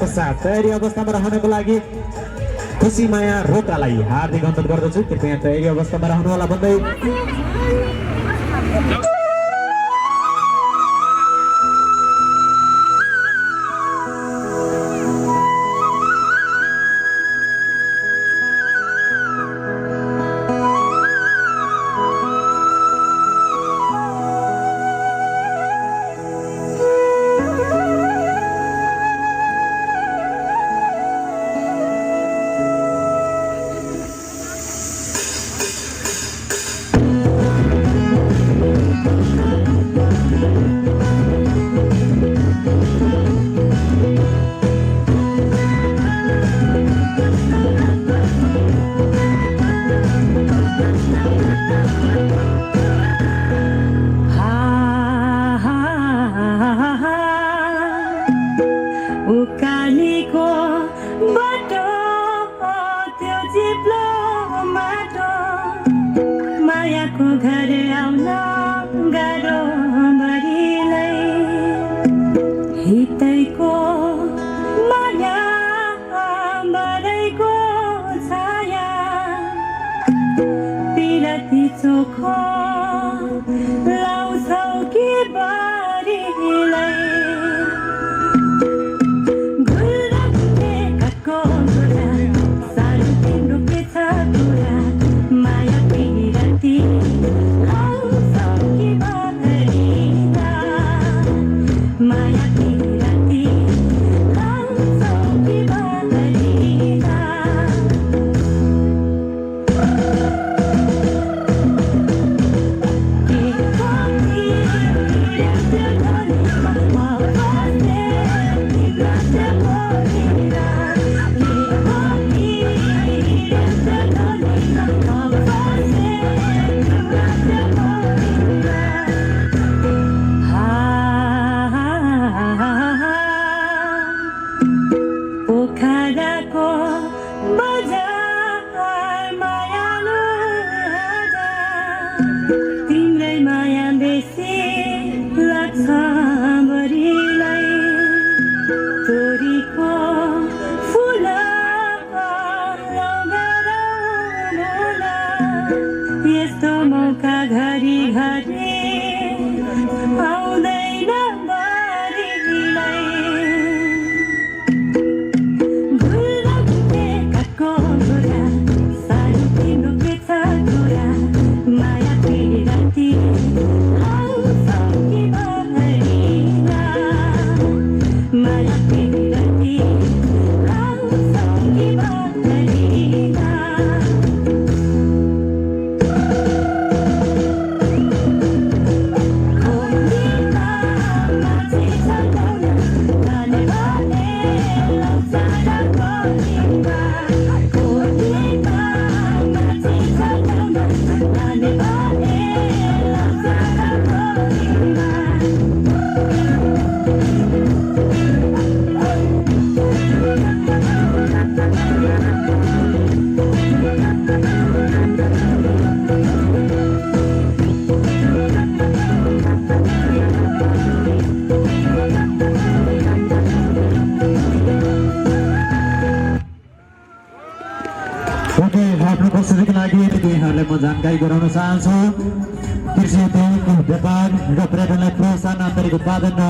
तत्पश्चात तयारी अवस्थामा रहनको लागि खुसी माया रोकालाई हार्दिक अनुरोध गर्दछु कृपया तयारी अवस्थामा रहनुहोला भन्दै उकालीको बाटो त्यो चिप्लो माटो मायाको घर आउन गाह्रो भरिलाई हितैको माया बरैको छाया पिरती चोखो लाउँछौ कि बारीलाई पोखराको बजार मायालु तिम्रै माया बेसी लाग्छ बढीलाई तोरीको फुल यस्तो मौका घरि घरि आउँदैन बारीलाई उपस्थितिको लागि यहाँहरूलाई म जानकारी गराउन चाहन्छु कृषि उद्योग व्यापार र पर्यटनलाई प्रोत्साहन आन्तरिक उत्पादन र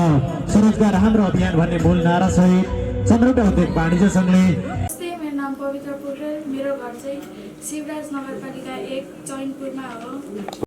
स्वरोजगार हाम्रो अभियान भन्ने मूल नारा सहित चन्द्रौटा उद्योग वाणिज्य सङ्घले मेरो नाम पवित्र पोखरेल मेरो घर चाहिँ शिवराज नगरपालिका 1 चैनपुरमा हो।